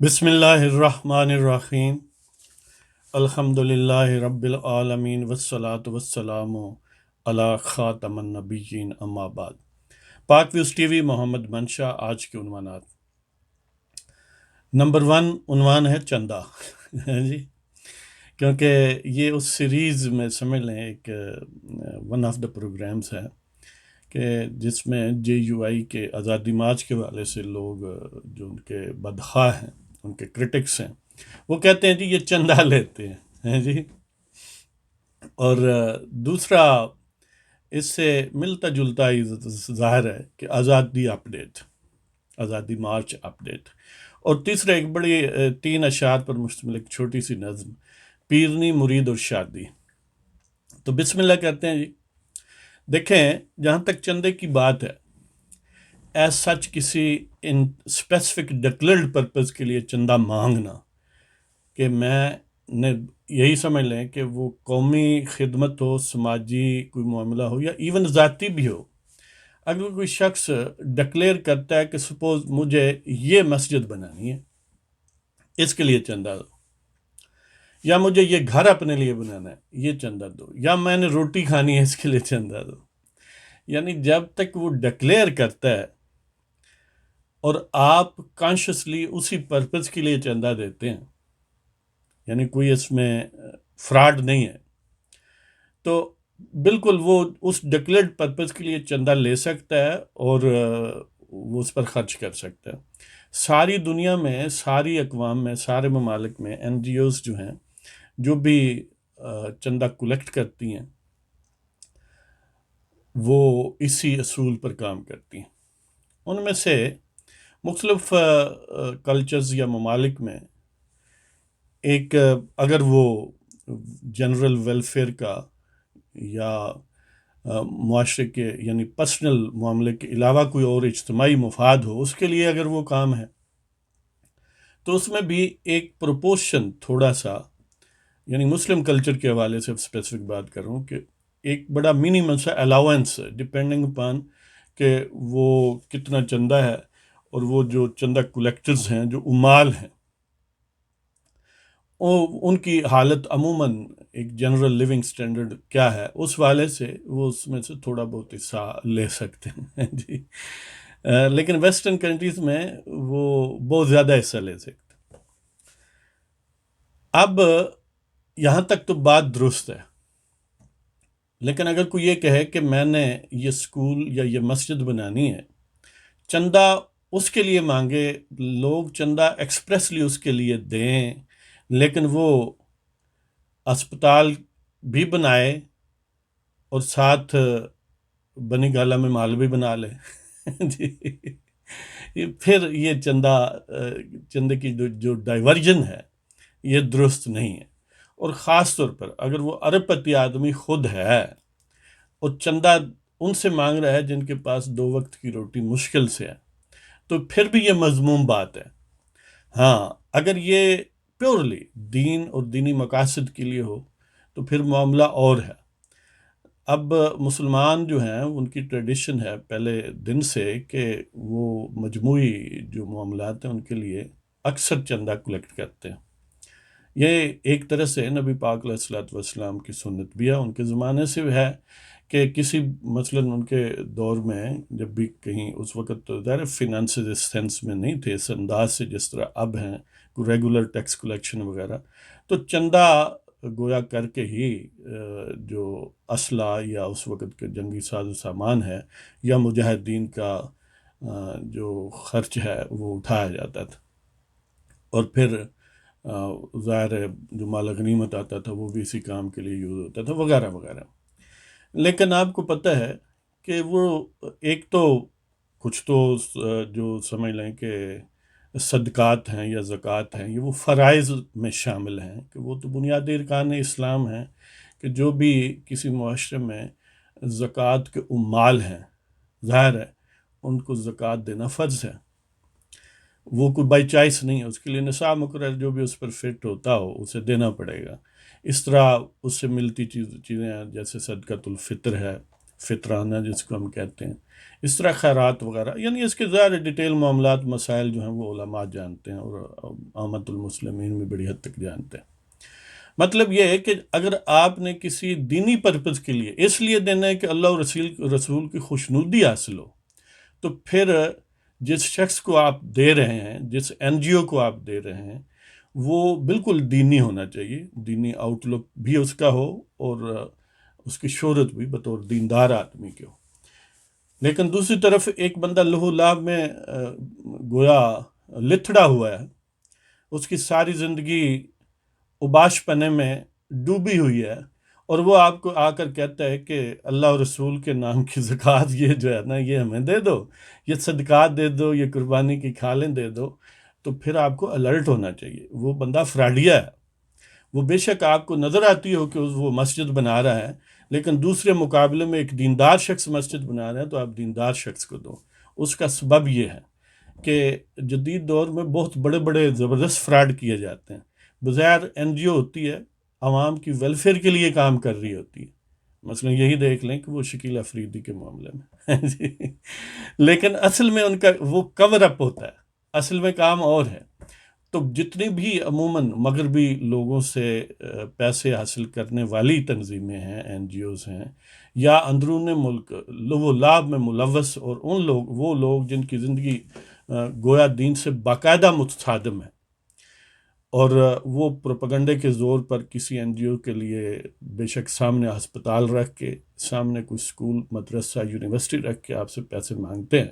بسم اللہ الرحمن الرحیم الحمد للہ رب العالمین والصلاة والسلام علی خاتم النبیین اما بعد۔ پاک ویوز ٹی وی محمد منشا۔ آج کے عنوانات۔ نمبر 1 عنوان ہے چندہ جی، کیونکہ یہ اس سیریز میں سمجھ لیں ایک ون آف دا پروگرامز ہے کہ جس میں JUI کے آزادی مارچ کے حوالے سے لوگ جو ان کے بدخواہ ہیں، ان کے کرٹکس ہیں، وہ کہتے ہیں جی یہ چندہ لیتے ہیں جی۔ اور دوسرا اس سے ملتا جلتا ہی ظاہر ہے کہ آزادی اپڈیٹ، آزادی مارچ اپڈیٹ۔ اور تیسرا ایک بڑی 3 اشعار پر مشتمل ایک چھوٹی سی نظم، پیرنی مرید اور شادی۔ تو بسم اللہ کہتے ہیں جی۔ دیکھیں، جہاں تک چندے کی بات ہے، ایز سچ کسی ان اسپیسیفک ڈکلیئرڈ پرپز کے لیے چندہ مانگنا، کہ میں نے یہی سمجھ لیں کہ وہ قومی خدمت ہو، سماجی کوئی معاملہ ہو، یا ایون ذاتی بھی ہو، اگر کوئی شخص ڈکلیئر کرتا ہے کہ سپوز مجھے یہ مسجد بنانی ہے، اس کے لیے چندہ دو، یا مجھے یہ گھر اپنے لیے بنانا ہے، یہ چندہ دو، یا میں نے روٹی کھانی ہے، اس کے لیے چندہ دو۔ یعنی جب تک وہ ڈکلیئر کرتا ہے اور آپ کانشیسلی اسی پرپز کے لیے چندہ دیتے ہیں، یعنی کوئی اس میں فراڈ نہیں ہے، تو بالکل وہ اس ڈکلیئرڈ پرپز کے لیے چندہ لے سکتا ہے اور وہ اس پر خرچ کر سکتا ہے۔ ساری دنیا میں، ساری اقوام میں، سارے ممالک میں NGOs جو ہیں، جو بھی چندہ کلیکٹ کرتی ہیں، وہ اسی اصول پر کام کرتی ہیں۔ ان میں سے مختلف کلچرز یا ممالک میں ایک اگر وہ جنرل ویلفیئر کا یا معاشرے کے یعنی پرسنل معاملے کے علاوہ کوئی اور اجتماعی مفاد ہو، اس کے لیے اگر وہ کام ہے، تو اس میں بھی ایک پروپورشن تھوڑا سا، یعنی مسلم کلچر کے حوالے سے اسپیسیفک بات کر رہا ہوں، کہ ایک بڑا منیمم سا الاؤنس ڈپینڈنگ اپان کہ وہ کتنا چندہ ہے، اور وہ جو چندہ کلیکٹرز ہیں، جو عمال ہیں، ان کی حالت عموماً ایک جنرل لیونگ سٹینڈرڈ کیا ہے، اس والے سے وہ اس میں سے تھوڑا بہت حصہ لے سکتے ہیں جی۔ لیکن ویسٹرن کنٹریز میں وہ بہت زیادہ حصہ لے سکتے ہیں۔ اب یہاں تک تو بات درست ہے، لیکن اگر کوئی یہ کہے کہ میں نے یہ اسکول یا یہ مسجد بنانی ہے، چندہ اس کے لیے مانگے، لوگ چندہ ایکسپریسلی اس کے لیے دیں، لیکن وہ اسپتال بھی بنائے اور ساتھ بنی گالہ میں مال بھی بنا لے جی، پھر یہ چندے کی جو ڈائیورجن ہے، یہ درست نہیں ہے۔ اور خاص طور پر اگر وہ ارب پتی آدمی خود ہے اور چندہ ان سے مانگ رہا ہے جن کے پاس 2 وقت کی روٹی مشکل سے ہے، تو پھر بھی یہ مذموم بات ہے۔ ہاں، اگر یہ پیورلی دین اور دینی مقاصد کے لیے ہو تو پھر معاملہ اور ہے۔ اب مسلمان جو ہیں، ان کی ٹریڈیشن ہے پہلے دن سے کہ وہ مجموعی جو معاملات ہیں ان کے لیے اکثر چندہ کلیکٹ کرتے ہیں۔ یہ ایک طرح سے نبی پاک علیہ الصلوۃ والسلام کی سنت بھی ہے، ان کے زمانے سے ہے کہ کسی مثلاً ان کے دور میں جب بھی کہیں، اس وقت تو ظاہر فینانسز اس سینس میں نہیں تھے اس انداز سے جس طرح اب ہیں، ریگولر ٹیکس کلیکشن وغیرہ، تو چندہ گویا کر کے ہی جو اسلحہ یا اس وقت کے جنگی ساز و سامان ہے یا مجاہدین کا جو خرچ ہے وہ اٹھایا جاتا تھا، اور پھر ظاہر ہے جو مال غنیمت آتا تھا وہ بھی اسی کام کے لیے یوز ہوتا تھا، وغیرہ وغیرہ۔ لیکن آپ کو پتہ ہے کہ وہ ایک تو کچھ تو جو سمجھ لیں کہ صدقات ہیں یا زکوٰۃ ہیں، یہ وہ فرائض میں شامل ہیں، کہ وہ تو بنیادی ارکان اسلام ہیں، کہ جو بھی کسی معاشرے میں زکوٰۃ کے عمال ہیں، ظاہر ہے ان کو زکوٰۃ دینا فرض ہے، وہ کوئی بائی چائس نہیں ہے، اس کے لیے نصاب مقرر جو بھی اس پر فٹ ہوتا ہو اسے دینا پڑے گا۔ اس طرح اس سے ملتی چیزیں ہیں، جیسے صدقۃ الفطر ہے، فطرانہ جس کو ہم کہتے ہیں، اس طرح خیرات وغیرہ، یعنی اس کے ظاہر ڈیٹیل معاملات مسائل جو ہیں وہ علماء جانتے ہیں اور عامت المسلمین بھی بڑی حد تک جانتے ہیں۔ مطلب یہ ہے کہ اگر آپ نے کسی دینی پرپز کے لیے اس لیے دینا ہے کہ اللہ اور رسول کی خوشنودی حاصل ہو، تو پھر جس شخص کو آپ دے رہے ہیں، جس این جی او کو آپ دے رہے ہیں، وہ بالکل دینی ہونا چاہیے، دینی آؤٹ لک بھی اس کا ہو اور اس کی شہرت بھی بطور دیندار آدمی کی ہو۔ لیکن دوسری طرف ایک بندہ لہو لعب میں گویا لتھڑا ہوا ہے، اس کی ساری زندگی اباش پنے میں ڈوبی ہوئی ہے، اور وہ آپ کو آ کر کہتا ہے کہ اللہ اور رسول کے نام کی زکوٰۃ یہ جو ہے نا یہ ہمیں دے دو، یہ صدقات دے دو، یہ قربانی کی کھالیں دے دو، تو پھر آپ کو الرٹ ہونا چاہیے۔ وہ بندہ فراڈیا ہے، وہ بے شک آپ کو نظر آتی ہو کہ وہ مسجد بنا رہا ہے، لیکن دوسرے مقابلے میں ایک دیندار شخص مسجد بنا رہا ہے تو آپ دیندار شخص کو دو۔ اس کا سبب یہ ہے کہ جدید دور میں بہت بڑے بڑے زبردست فراڈ کیے جاتے ہیں، بظاہر این جی او ہوتی ہے، عوام کی ویلفیئر کے لیے کام کر رہی ہوتی ہے، مثلا یہی دیکھ لیں کہ وہ شکیل افریدی کے معاملے میں جی، لیکن اصل میں ان کا وہ کور اپ ہوتا ہے، اصل میں کام اور ہے۔ تو جتنی بھی عموماً مغربی لوگوں سے پیسے حاصل کرنے والی تنظیمیں ہیں، این جی اوز ہیں، یا اندرون ملک لو لعب میں ملوث، اور وہ لوگ جن کی زندگی گویا دین سے باقاعدہ متصادم ہے، اور وہ پروپیگنڈے کے زور پر کسی این جی او کے لیے بے شک سامنے ہسپتال رکھ کے، سامنے کوئی اسکول مدرسہ یونیورسٹی رکھ کے آپ سے پیسے مانگتے ہیں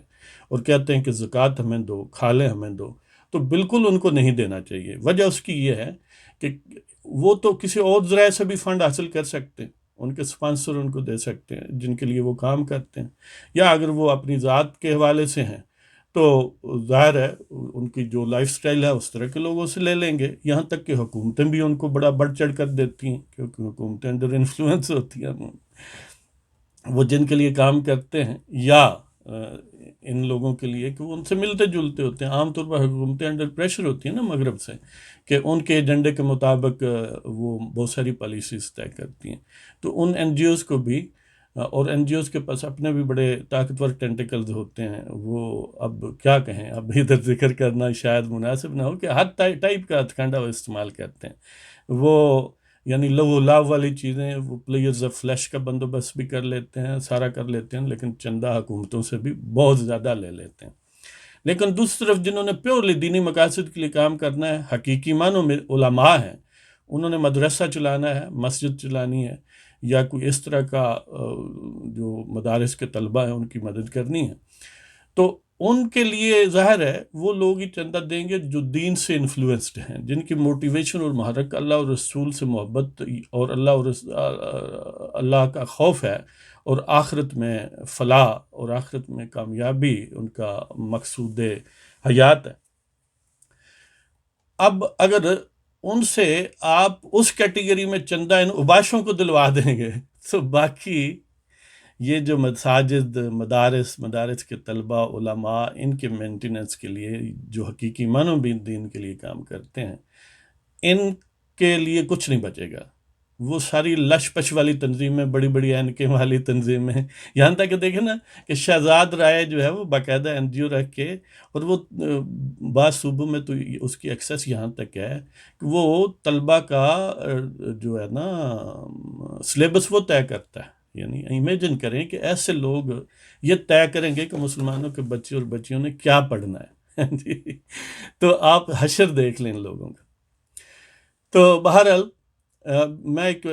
اور کہتے ہیں کہ زکوٰۃ ہمیں دو، کھالیں ہمیں دو، تو بالکل ان کو نہیں دینا چاہیے۔ وجہ اس کی یہ ہے کہ وہ تو کسی اور ذرائع سے بھی فنڈ حاصل کر سکتے ہیں، ان کے سپانسر ان کو دے سکتے ہیں جن کے لیے وہ کام کرتے ہیں، یا اگر وہ اپنی ذات کے حوالے سے ہیں تو ظاہر ہے ان کی جو لائف سٹائل ہے اس طرح کے لوگوں سے لے لیں گے، یہاں تک کہ حکومتیں بھی ان کو بڑا بڑھ چڑھ کر دیتی ہیں، کیونکہ حکومتیں انڈر انفلوئنس ہوتی ہیں، وہ جن کے لیے کام کرتے ہیں یا ان لوگوں کے لیے کہ وہ ان سے ملتے جلتے ہوتے ہیں۔ عام طور پر حکومتیں انڈر پریشر ہوتی ہیں نا مغرب سے، کہ ان کے ایجنڈے کے مطابق وہ بہت ساری پالیسیز طے کرتی ہیں، تو ان این جی اوز کو بھی، اور این جی اوز کے پاس اپنے بھی بڑے طاقتور ٹینٹیکلز ہوتے ہیں، وہ اب کیا کہیں، اب ادھر ذکر کرنا شاید مناسب نہ ہو کہ ہر ٹائپ کا ہتھ کنڈا وہ استعمال کرتے ہیں، وہ یعنی لو و لعب والی چیزیں، وہ پلیئرز آف فلیش کا بندوبست بھی کر لیتے ہیں، سارا کر لیتے ہیں، لیکن چندہ حکومتوں سے بھی بہت زیادہ لے لیتے ہیں۔ لیکن دوسری طرف جنہوں نے پیورلی دینی مقاصد کے لیے کام کرنا ہے، حقیقی معنوں میں علماء ہیں، انہوں نے مدرسہ چلانا ہے، مسجد چلانی ہے، یا کوئی اس طرح کا جو مدارس کے طلبہ ہیں ان کی مدد کرنی ہے، تو ان کے لیے ظاہر ہے وہ لوگ ہی چندہ دیں گے جو دین سے انفلوئنسڈ ہیں، جن کی موٹیویشن اور محرک اللہ اور رسول سے محبت اور اللہ کا خوف ہے، اور آخرت میں فلاح اور آخرت میں کامیابی ان کا مقصود حیات ہے۔ اب اگر ان سے آپ اس کیٹیگری میں چندہ ان اباشوں کو دلوا دیں گے تو باقی یہ جو مساجد، مدارس کے طلبہ، علماء، ان کے مینٹیننس کے لیے جو حقیقی معنوں بھی دین کے لیے کام کرتے ہیں، ان کے لیے کچھ نہیں بچے گا۔ وہ ساری لش پش والی تنظیمیں، بڑی بڑی اینکیں والی تنظیمیں، یہاں تک کہ دیکھیں نا کہ شہزاد رائے جو ہے وہ باقاعدہ این جی او رکھ کے، اور وہ بعض صوبوں میں تو اس کی ایکسیس یہاں تک ہے کہ وہ طلبہ کا جو ہے نا سلیبس وہ طے کرتا ہے۔ یعنی امیجن کریں کہ ایسے لوگ یہ طے کریں گے کہ مسلمانوں کے بچے اور بچیوں نے کیا پڑھنا ہے جی، تو آپ حشر دیکھ لیں ان لوگوں کا۔ تو بہرحال میں ایک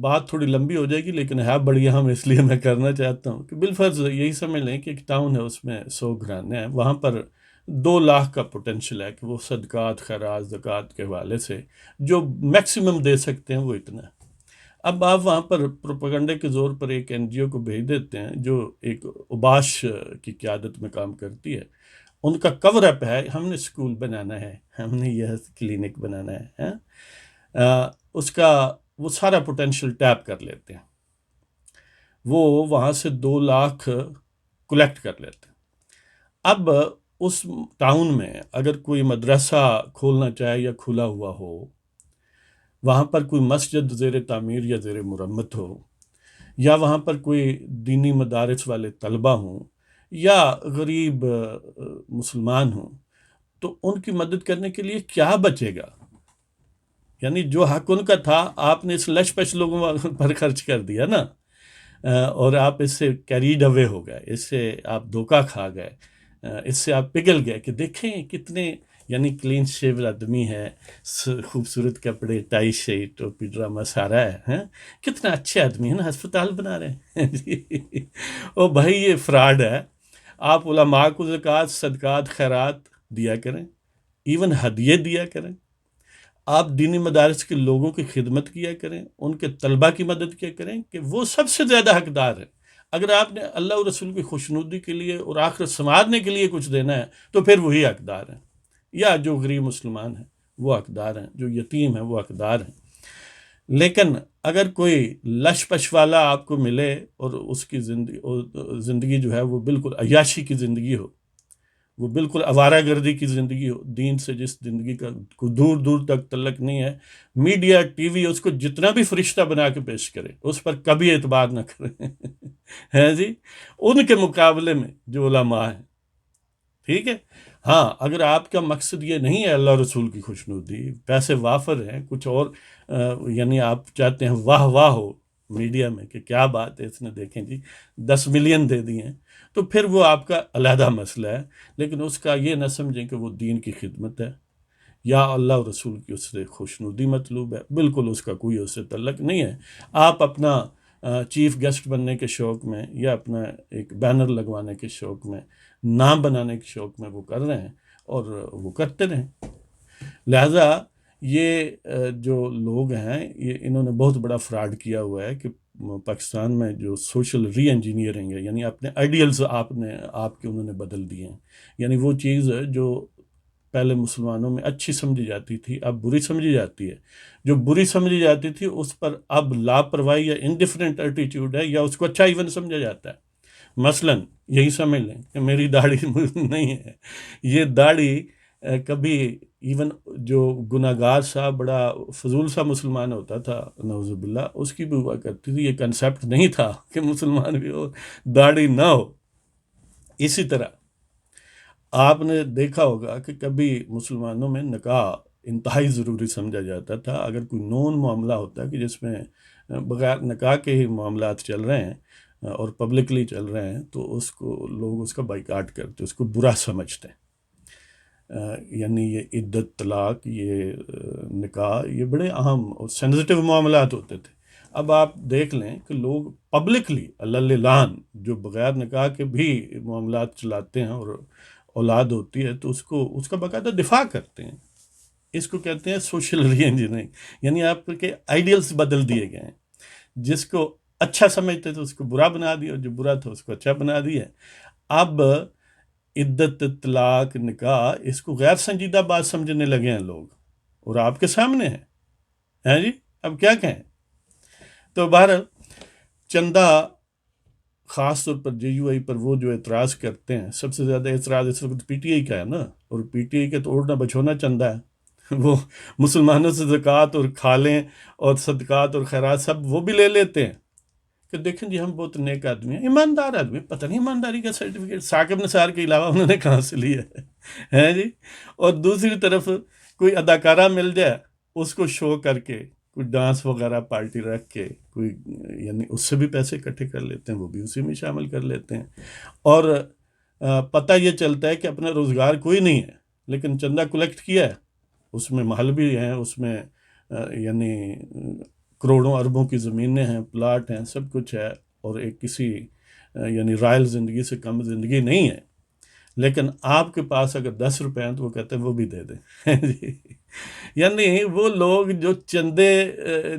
بات تھوڑی لمبی ہو جائے گی لیکن ہے بڑی اہم، اس لیے میں کرنا چاہتا ہوں کہ بالفرض یہی سمجھ لیں کہ ایک ٹاؤن ہے، اس میں 100 گھرانے ہیں، وہاں پر 2 لاکھ کا پوٹینشل ہے کہ وہ صدقات، خیرات، زکوٰۃ کے حوالے سے جو میکسیمم دے سکتے ہیں وہ اتنا ہے۔ اب آپ وہاں پر پروپیگنڈے کے زور پر ایک این جی او کو بھیج دیتے ہیں جو ایک اوباش کی قیادت میں کام کرتی ہے، ان کا کور اپ ہے ہم نے اسکول بنانا ہے، ہم نے یہ کلینک بنانا ہے، اس کا وہ سارا پوٹینشل ٹیپ کر لیتے ہیں، وہ وہاں سے 2 لاکھ کلیکٹ کر لیتے ہیں۔ اب اس ٹاؤن میں اگر کوئی مدرسہ کھولنا چاہے یا کھلا ہوا ہو، وہاں پر کوئی مسجد زیر تعمیر یا زیر مرمت ہو، یا وہاں پر کوئی دینی مدارس والے طلبہ ہوں یا غریب مسلمان ہوں، تو ان کی مدد کرنے کے لیے کیا بچے گا؟ یعنی جو حق ان کا تھا آپ نے اس لش پش لوگوں پر خرچ کر دیا نا، اور آپ اس سے کیریڈ اوے ہو گئے، اس سے آپ دھوکہ کھا گئے، اس سے آپ پگھل گئے کہ دیکھیں کتنے یعنی کلین شیو آدمی ہے، خوبصورت کپڑے، ٹائی شیٹ، ٹوپی ڈرامہ سارا ہے، کتنا اچھے آدمی ہے نا، ہسپتال بنا رہے ہیں جی۔ او بھائی یہ فراڈ ہے۔ آپ علماء کو زکوٰۃ، صدقات، خیرات دیا کریں، ایون ہدیے دیا کریں، آپ دینی مدارس کے لوگوں کی خدمت کیا کریں، ان کے طلبہ کی مدد کیا کریں، کہ وہ سب سے زیادہ حقدار ہے۔ اگر آپ نے اللہ اور رسول کی خوشنودی کے لیے اور آخرت سنوارنے کے لیے کچھ دینا ہے تو پھر وہی حقدار ہیں، یا جو غریب مسلمان ہیں وہ حقدار ہیں، جو یتیم ہیں وہ حقدار ہیں۔ لیکن اگر کوئی لش پش والا آپ کو ملے اور اس کی زندگی جو ہے وہ بالکل عیاشی کی زندگی ہو، وہ بالکل آوارہ گردی کی زندگی ہو، دین سے جس زندگی کا کوئی دور دور تک تعلق نہیں ہے، میڈیا، ٹی وی اس کو جتنا بھی فرشتہ بنا کے پیش کرے اس پر کبھی اعتبار نہ کریں ہے جی، ان کے مقابلے میں جو علماء ہیں، ٹھیک ہے۔ ہاں اگر آپ کا مقصد یہ نہیں ہے اللہ رسول کی خوشنودی، پیسے وافر ہیں کچھ اور، یعنی آپ چاہتے ہیں واہ واہ ہو میڈیا میں کہ کیا بات ہے، اس نے دیکھیں جی 10 ملین دے دیے ہیں، تو پھر وہ آپ کا علیحدہ مسئلہ ہے، لیکن اس کا یہ نہ سمجھیں کہ وہ دین کی خدمت ہے یا اللہ اور رسول کی اس سے خوشنودی مطلوب ہے، بالکل اس کا کوئی اس سے تعلق نہیں ہے۔ آپ اپنا چیف گیسٹ بننے کے شوق میں یا اپنا ایک بینر لگوانے کے شوق میں، نام بنانے کے شوق میں وہ کر رہے ہیں، اور وہ کرتے رہیں۔ لہٰذا یہ جو لوگ ہیں یہ انہوں نے بہت بڑا فراڈ کیا ہوا ہے کہ پاکستان میں جو سوشل ری انجینئرنگ ہے، یعنی اپنے آئیڈیلز آپ کے انہوں نے بدل دیے ہیں، یعنی وہ چیز جو پہلے مسلمانوں میں اچھی سمجھی جاتی تھی اب بری سمجھی جاتی ہے، جو بری سمجھی جاتی تھی اس پر اب لاپرواہی یا انڈیفرنٹ ایٹیٹیوڈ ہے، یا اس کو اچھا ایون سمجھا جاتا ہے۔ مثلاً یہی سمجھ لیں کہ میری داڑھی نہیں ہے، یہ داڑھی کبھی ایون جو گناہ گار سا بڑا فضول سا مسلمان ہوتا تھا نعوذ باللہ، اس کی بھی ہوا کرتی تھی، یہ کنسیپٹ نہیں تھا کہ مسلمان بھی ہو داڑھی نہ ہو۔ اسی طرح آپ نے دیکھا ہوگا کہ کبھی مسلمانوں میں نکاح انتہائی ضروری سمجھا جاتا تھا، اگر کوئی نون معاملہ ہوتا کہ جس میں بغیر نکاح کے ہی معاملات چل رہے ہیں اور پبلکلی چل رہے ہیں، تو اس کو لوگ اس کا بائیکاٹ کرتے، اس کو برا سمجھتے ہیں۔ یعنی یہ عدت، طلاق، یہ نکاح، یہ بڑے اہم اور سینسٹیو معاملات ہوتے تھے۔ اب آپ دیکھ لیں کہ لوگ پبلکلی اللہ لعان جو بغیر نکاح کے بھی معاملات چلاتے ہیں اور اولاد ہوتی ہے تو اس کا باقاعدہ دفاع کرتے ہیں۔ اس کو کہتے ہیں سوشل ری انجینئرنگ، یعنی آپ کے آئیڈیلز بدل دیے گئے ہیں، جس کو اچھا سمجھتے تھے اس کو برا بنا دیا، اور جو برا تھا اس کو اچھا بنا دیا۔ اب عدت، طلاق، نکاح اس کو غیر سنجیدہ بات سمجھنے لگے ہیں لوگ، اور آپ کے سامنے ہیں جی، اب کیا کہیں۔ تو بہرحال چندہ خاص طور پر جے یو آئی پر وہ جو اعتراض کرتے ہیں، سب سے زیادہ اعتراض اس وقت پی ٹی آئی کا ہے نا، اور پی ٹی آئی کا تو اوڑھنا بچھونا چندہ ہے، وہ مسلمانوں سے زکوٰۃ اور کھالیں اور صدقات اور خیرات سب وہ بھی لے لیتے ہیں کہ دیکھیں جی ہم بہت نیک آدمی ہیں، ایماندار آدمی، پتہ نہیں ایمانداری کا سرٹیفکیٹ ثاقب نثار کے علاوہ انہوں نے کہاں سے لیا ہے جی۔ اور دوسری طرف کوئی اداکارہ مل جائے، اس کو شو کر کے کوئی ڈانس وغیرہ پارٹی رکھ کے کوئی، یعنی اس سے بھی پیسے اکٹھے کر لیتے ہیں، وہ بھی اسی میں شامل کر لیتے ہیں، اور پتہ یہ چلتا ہے کہ اپنا روزگار کوئی نہیں ہے لیکن چندہ کلیکٹ کیا ہے، اس میں محل بھی ہیں، اس میں یعنی کروڑوں اربوں کی زمینیں ہیں، پلاٹ ہیں، سب کچھ ہے، اور ایک کسی یعنی رائل زندگی سے کم زندگی نہیں ہے، لیکن آپ کے پاس اگر 10 روپے ہیں تو وہ کہتے ہیں وہ بھی دے دیں جی۔ یعنی وہ لوگ جو چندے،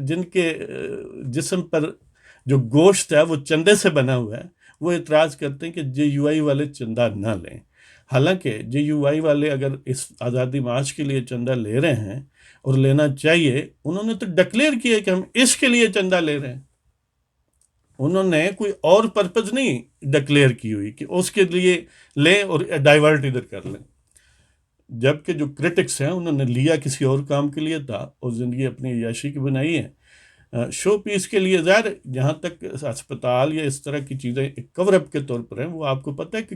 جن کے جسم پر جو گوشت ہے وہ چندے سے بنا ہوا ہے، وہ اعتراض کرتے ہیں کہ جے یو آئی والے چندہ نہ لیں، حالانکہ جے یو آئی والے اگر اس آزادی مارچ کے لیے چندہ لے رہے ہیں اور لینا چاہیے، انہوں نے تو ڈکلیئر کیا کہ ہم اس کے لیے چندہ لے رہے ہیں، انہوں نے کوئی اور پرپز نہیں ڈکلیئر کی ہوئی کہ اس کے لیے لیں اور ڈائیورٹ ادھر کر لیں، جبکہ جو کرٹکس ہیں انہوں نے لیا کسی اور کام کے لیے تھا اور زندگی اپنی عیاشی کی بنائی ہے۔ شو پیس کے لیے ظاہر جہاں تک اسپتال یا اس طرح کی چیزیں ایک کور اپ کے طور پر ہیں، وہ آپ کو پتہ ہے کہ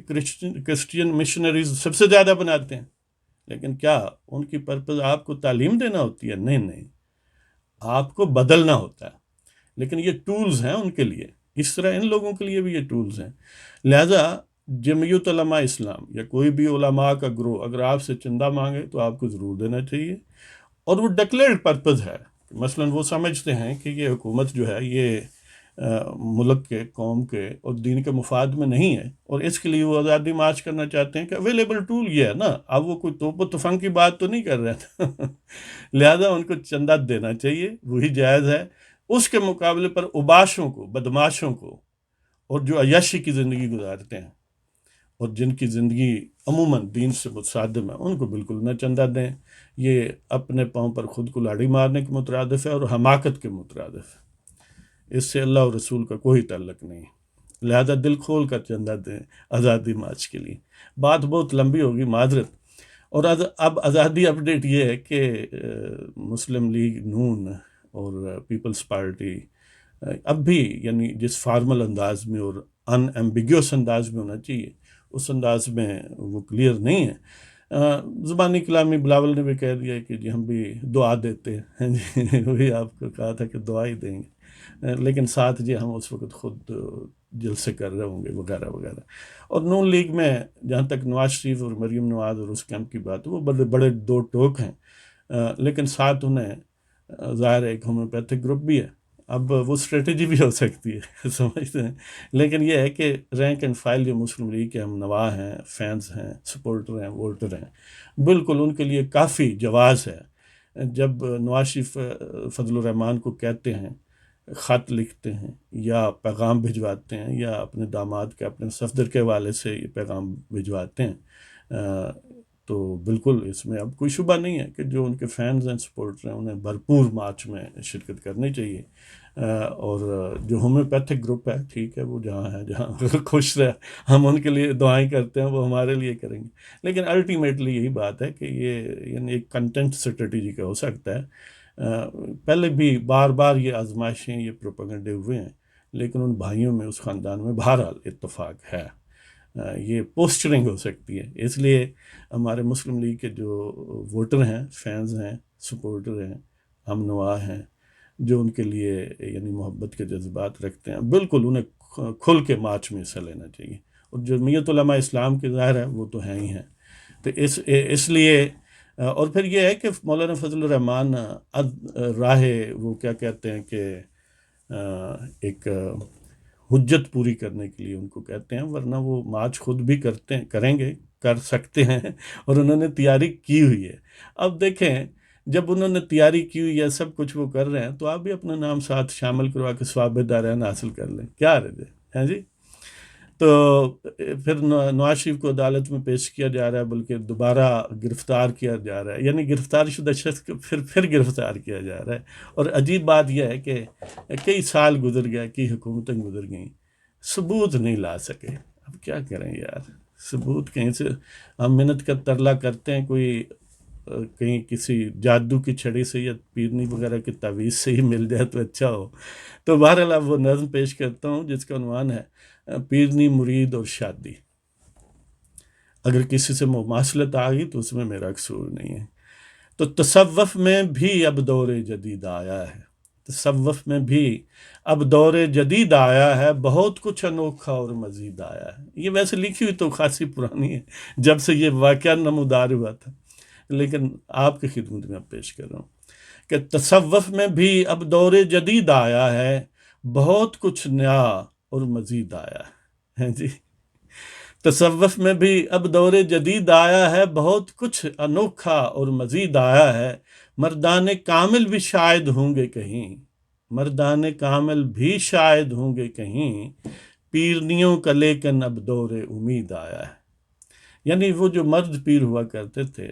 کرسچین مشنریز سب سے زیادہ بناتے ہیں، لیکن کیا ان کی پرپز آپ کو تعلیم دینا ہوتی ہے؟ نہیں، آپ کو بدلنا ہوتا ہے، لیکن یہ ٹولز ہیں ان کے لیے، اس طرح ان لوگوں کے لیے بھی یہ ٹولز ہیں۔ لہٰذا جمعیت علماء اسلام یا کوئی بھی علماء کا گروہ اگر آپ سے چندہ مانگے تو آپ کو ضرور دینا چاہیے، اور وہ ڈکلیئرڈ پرپز ہے۔ مثلا وہ سمجھتے ہیں کہ یہ حکومت جو ہے یہ ملک کے، قوم کے اور دین کے مفاد میں نہیں ہے، اور اس کے لیے وہ آزادی مارچ کرنا چاہتے ہیں کہ اویلیبل ٹول یہ ہے نا، اب وہ کوئی توپ و تفنگ کی بات تو نہیں کر رہے تھے لہذا ان کو چندہ دینا چاہیے، وہی جائز ہے۔ اس کے مقابلے پر اوباشوں کو، بدماشوں کو، اور جو عیاشی کی زندگی گزارتے ہیں اور جن کی زندگی عموماً دین سے متصادم ہے، ان کو بالکل نہ چندہ دیں۔ یہ اپنے پاؤں پر خود کو لاڑھی مارنے کے مترادف ہے اور حماقت کے مترادف ہے، اس سے اللہ اور رسول کا کوئی تعلق نہیں، لہذا دل کھول کر چندہ دیں آزادی مارچ کے لیے۔ بات بہت لمبی ہوگی، معذرت۔ اور اب آزادی اپڈیٹ یہ ہے کہ مسلم لیگ نون اور پیپلز پارٹی اب بھی یعنی جس فارمل انداز میں اور ان ایمبیگیوس انداز میں ہونا چاہیے اس انداز میں وہ کلیئر نہیں ہے۔ زبانی کلامی بلاول نے بھی کہہ دیا کہ جی ہم بھی دعا دیتے ہیں وہی آپ کو کہا تھا کہ دعا ہی دیں گے، لیکن ساتھ جی ہم اس وقت خود جلسے کر رہے ہوں گے وغیرہ وغیرہ۔ اور نون لیگ میں جہاں تک نواز شریف اور مریم نواز اور اس کیمپ کی بات، وہ بڑے بڑے دو ٹوک ہیں، لیکن ساتھ انہیں ظاہر ایک ہومیوپیتھک گروپ بھی ہے۔ اب وہ اسٹریٹجی بھی ہو سکتی ہے سمجھتے ہیں، لیکن یہ ہے کہ رینک اینڈ فائل جو مسلم لیگ کے ہم نواح ہیں، فینس ہیں، سپورٹر ہیں، ووٹر ہیں، بالکل ان کے لیے کافی جواز ہے جب نواز شریف فضل الرحمان کو کہتے ہیں، خط لکھتے ہیں یا پیغام بھجواتے ہیں یا اپنے داماد کے، اپنے صفدر کے والے سے یہ پیغام بھجواتے ہیں، تو بالکل اس میں اب کوئی شبہ نہیں ہے کہ جو ان کے فینز ہیں، سپورٹر ہیں، انہیں بھرپور مارچ میں شرکت کرنی چاہیے۔ اور جو ہومیوپیتھک گروپ ہے، ٹھیک ہے، وہ جہاں ہے، جہاں خوش رہے، ہم ان کے لیے دعائیں کرتے ہیں، وہ ہمارے لیے کریں گے، لیکن الٹیمیٹلی یہی بات ہے کہ یہ یعنی ایک کنٹینٹ اسٹریٹجی کا ہو سکتا ہے۔ پہلے بھی بار بار یہ آزمائشیں، یہ پروپیگنڈے ہوئے ہیں، لیکن ان بھائیوں میں، اس خاندان میں بہرحال اتفاق ہے۔ یہ پوسچرنگ ہو سکتی ہے، اس لیے ہمارے مسلم لیگ کے جو ووٹر ہیں، فینز ہیں، سپورٹر ہیں، ہم نوا ہیں، جو ان کے لیے یعنی محبت کے جذبات رکھتے ہیں، بالکل انہیں کھل کے مارچ میں حصہ لینا چاہیے۔ اور جمعیت علماء اسلام کے ظاہر ہے وہ تو ہیں ہی ہیں، تو اس لیے اور پھر یہ ہے کہ مولانا فضل الرحمان راہ وہ کیا کہتے ہیں کہ ایک حجت پوری کرنے کے لیے ان کو کہتے ہیں، ورنہ وہ مارچ خود بھی کریں گے، کر سکتے ہیں، اور انہوں نے تیاری کی ہوئی ہے۔ اب دیکھیں جب انہوں نے تیاری کی ہوئی ہے، سب کچھ وہ کر رہے ہیں، تو آپ بھی اپنا نام ساتھ شامل کروا کے ثواب دارین حاصل کر لیں، کیا عرض ہے جی؟ تو پھر نواز شریف کو عدالت میں پیش کیا جا رہا ہے، بلکہ دوبارہ گرفتار کیا جا رہا ہے، یعنی گرفتار شدہ شخص کو پھر گرفتار کیا جا رہا ہے۔ اور عجیب بات یہ ہے کہ کئی سال گزر گئے، کئی حکومتیں گزر گئیں، ثبوت نہیں لا سکے۔ اب کیا کریں یار، ثبوت کہیں سے ہم منت کا ترلا کرتے ہیں، کوئی کہیں کسی جادو کی چھڑی سے یا پیرنی وغیرہ کی تعویذ سے ہی مل جائے تو اچھا ہو۔ تو بہرحال اب وہ نظم پیش کرتا ہوں جس کا عنوان ہے پیرنی، مرید اور شادی۔ اگر کسی سے مماثلت آ گئی تو اس میں میرا قصور نہیں ہے۔ تو تصوف میں بھی اب دور جدید آیا ہے، تصوف میں بھی اب دور جدید آیا ہے، بہت کچھ انوکھا اور مزید آیا ہے۔ یہ ویسے لکھی ہوئی تو خاصی پرانی ہے، جب سے یہ واقعہ نمودار ہوا تھا، لیکن آپ کی خدمت میں اب پیش کر رہا ہوں کہ تصوف میں بھی اب دور جدید آیا ہے، بہت کچھ نیا اور مزید آیا ہے جی۔ تصوف میں بھی اب دور جدید آیا ہے، بہت کچھ انوکھا اور مزید آیا ہے، مردان کامل بھی شاید ہوں گے کہیں، مردان کامل بھی شاید ہوں گے کہیں، پیرنیوں کا لیکن اب دور امید آیا ہے۔ یعنی وہ جو مرد پیر ہوا کرتے تھے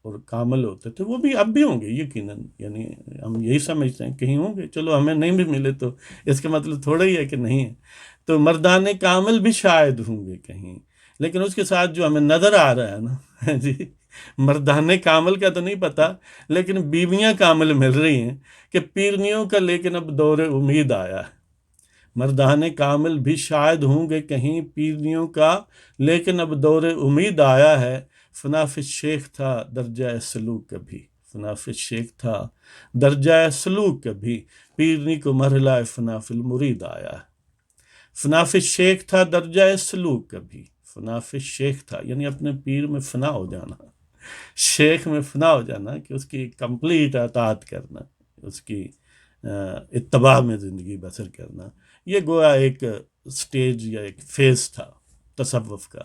اور کامل ہوتے تھے، وہ بھی اب بھی ہوں گے یقیناً، یعنی ہم یہی سمجھتے ہیں کہیں ہوں گے، چلو ہمیں نہیں بھی ملے تو اس کا مطلب تھوڑا ہی ہے کہ نہیں ہے۔ تو مردان کامل بھی شاید ہوں گے کہیں، لیکن اس کے ساتھ جو ہمیں نظر آ رہا ہے نا جی، مردان کامل کا تو نہیں پتا، لیکن بیویاں کامل مل رہی ہیں کہ پیرنیوں کا لیکن اب دور امید آیا ہے۔ مردان کامل بھی شاید ہوں گے کہیں پیرنیوں کا، لیکن اب دور امید آیا ہے۔ فنا فی الشیخ تھا درجہ سلوک کبھی، فنا فی الشیخ تھا درجہ سلوک کبھی، پیرنی کو مرحلہ فنا فی المرید آیا ہے۔ فنا فی الشیخ تھا درجہ سلوک کبھی، فنا فی الشیخ تھا یعنی اپنے پیر میں فنا ہو جانا، شیخ میں فنا ہو جانا کہ اس کی کمپلیٹ اطاعت کرنا، اس کی اتباع میں زندگی بسر کرنا، یہ گویا ایک سٹیج یا ایک فیز تھا تصوف کا۔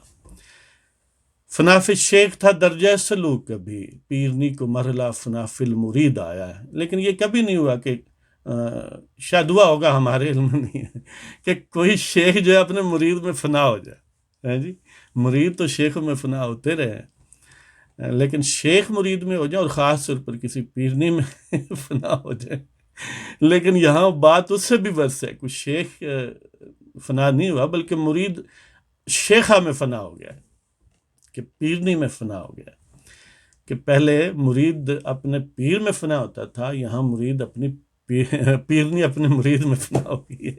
فنا فی الشیخ تھا درجہ سلوک کبھی، پیرنی کو مرحلہ فنا فی المرید آیا ہے۔ لیکن یہ کبھی نہیں ہوا کہ شاید ہوا ہوگا، ہمارے علم میں نہیں ہے کہ کوئی شیخ جو ہے اپنے مرید میں فنا ہو جائے۔ جی مرید تو شیخ میں فنا ہوتے رہے، لیکن شیخ مرید میں ہو جائے اور خاص طور پر کسی پیرنی میں فنا ہو جائے۔ لیکن یہاں بات اس سے بھی برس ہے، کوئی شیخ فنا نہیں ہوا بلکہ مرید شیخہ میں فنا ہو گیا، کہ پیرنی میں فنا ہو گیا، کہ پہلے مرید اپنے پیر میں فنا ہوتا تھا، یہاں مرید اپنی پیرنی اپنے مرید میں فنا ہو گئی ہے،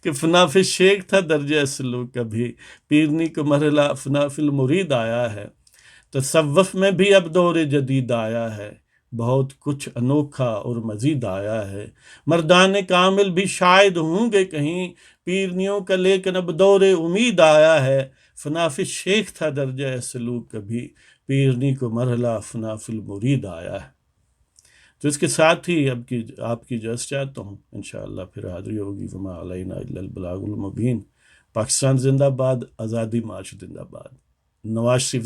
کہ فنا فی الشیخ تھا درجہ سلوک کبھی، پیرنی کو مرحلہ فنا فی المرید آیا ہے۔ تصوف میں بھی اب دور جدید آیا ہے، بہت کچھ انوکھا اور مزید آیا ہے۔ مردان کامل بھی شاید ہوں گے کہیں پیرنیوں کا، لیکن اب دور امید آیا ہے۔ فنا فی الشیخ تھا درجہ سلوک کبھی، پیرنی کو مرحلہ فنا فی المرید آیا ہے۔ تو اس کے ساتھ ہی اب کی آپ کی اجازت چاہتا ہوں، انشاءاللہ پھر حاضری ہوگی۔ وما علینا الا البلاغ المبین۔ پاکستان زندہ باد، آزادی مارچ زندہ باد۔ نواز شریف